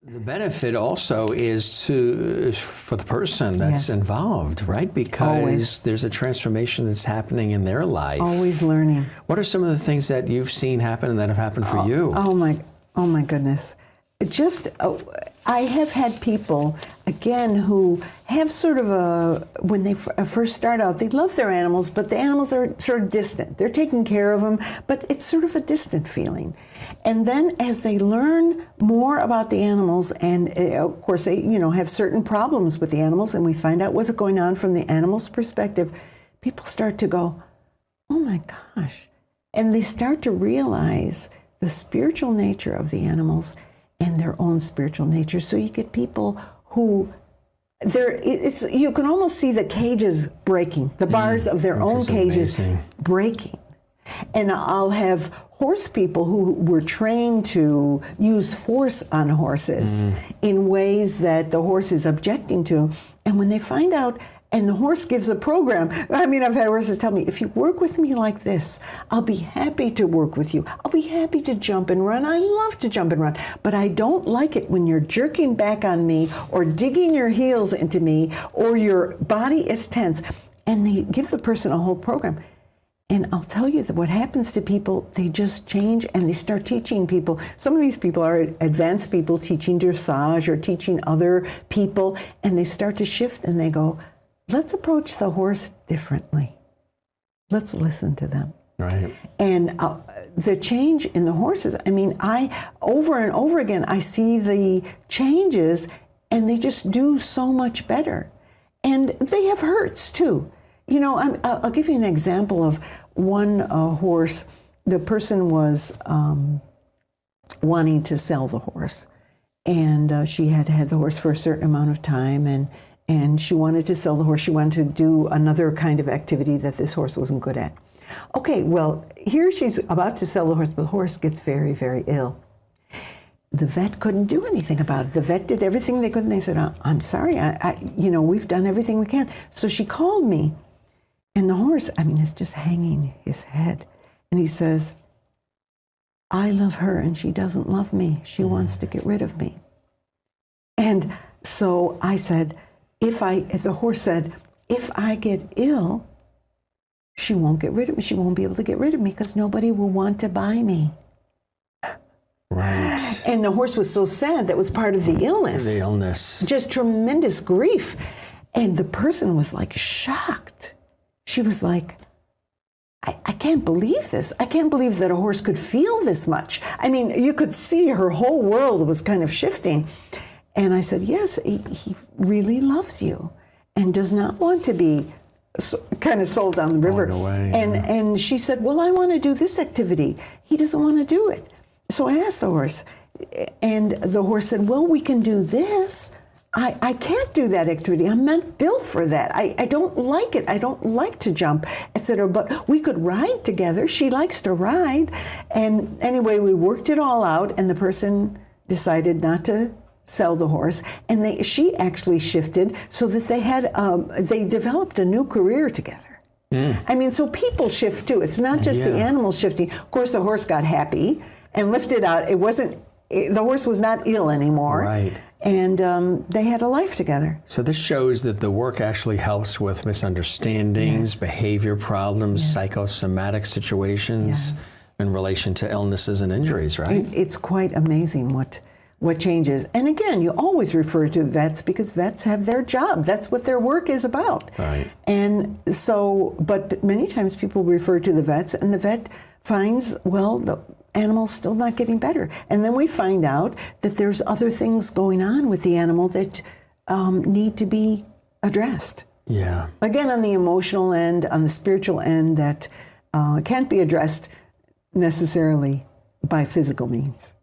The benefit also is for the person that's involved, right? Because there's a transformation that's happening in their life. Always learning. What are some of the things that you've seen happen and that have happened for you? Oh my goodness. I have had people, again, who have sort of when they first start out, they love their animals, but the animals are sort of distant. They're taking care of them, but it's sort of a distant feeling. And then as they learn more about the animals, and of course they, have certain problems with the animals, and we find out what's going on from the animal's perspective, people start to go, oh my gosh. And they start to realize the spiritual nature of the animals and their own spiritual nature. So you get people who you can almost see the cages breaking, the bars of their own cages breaking. And I'll have horse people who were trained to use force on horses in ways that the horse is objecting to. And when they find out, and the horse gives a program. I mean, I've had horses tell me, if you work with me like this, I'll be happy to work with you. I'll be happy to jump and run. I love to jump and run. But I don't like it when you're jerking back on me or digging your heels into me or your body is tense. And they give the person a whole program. And I'll tell you that what happens to people, they just change and they start teaching people. Some of these people are advanced people teaching dressage or teaching other people. And they start to shift and they go, let's approach the horse differently. Let's listen to them. Right. And the change in the horses, I mean, over and over again, I see the changes and they just do so much better. And they have hurts too. I'll give you an example of one horse. The person was wanting to sell the horse. And she had had the horse for a certain amount of time and she wanted to sell the horse. She wanted to do another kind of activity that this horse wasn't good at. Okay, well, here she's about to sell the horse, but the horse gets very, very ill. The vet couldn't do anything about it. The vet did everything they could, and they said, I'm sorry, we've done everything we can. So she called me, and the horse, is just hanging his head. And he says, I love her, and she doesn't love me. She wants to get rid of me. And so I said, the horse said, if I get ill, she won't get rid of me. She won't be able to get rid of me because nobody will want to buy me. Right. And the horse was so sad. That was part of the illness. The illness. Just tremendous grief. And the person was like shocked. She was like, I can't believe this. I can't believe that a horse could feel this much. I mean, you could see her whole world was kind of shifting. And I said, yes, he really loves you and does not want to be kind of sold down the river. And she said, well, I want to do this activity. He doesn't want to do it. So I asked the horse, and the horse said, well, we can do this. I can't do that activity. I'm not built for that. I don't like it. I don't like to jump, etc. But we could ride together. She likes to ride. And anyway, we worked it all out, and the person decided not to sell the horse, and she actually shifted so that they developed a new career together. So people shift too. It's not just the animals shifting. Of course, the horse got happy and lifted out. The horse was not ill anymore. Right. And they had a life together. So this shows that the work actually helps with misunderstandings, behavior problems, psychosomatic situations in relation to illnesses and injuries, right? It's quite amazing what changes. And again, you always refer to vets because vets have their job. That's what their work is about. Right. And so, but many times people refer to the vets and the vet finds, well, the animal's still not getting better. And then we find out that there's other things going on with the animal that need to be addressed. Yeah. Again, on the emotional end, on the spiritual end, that can't be addressed necessarily by physical means.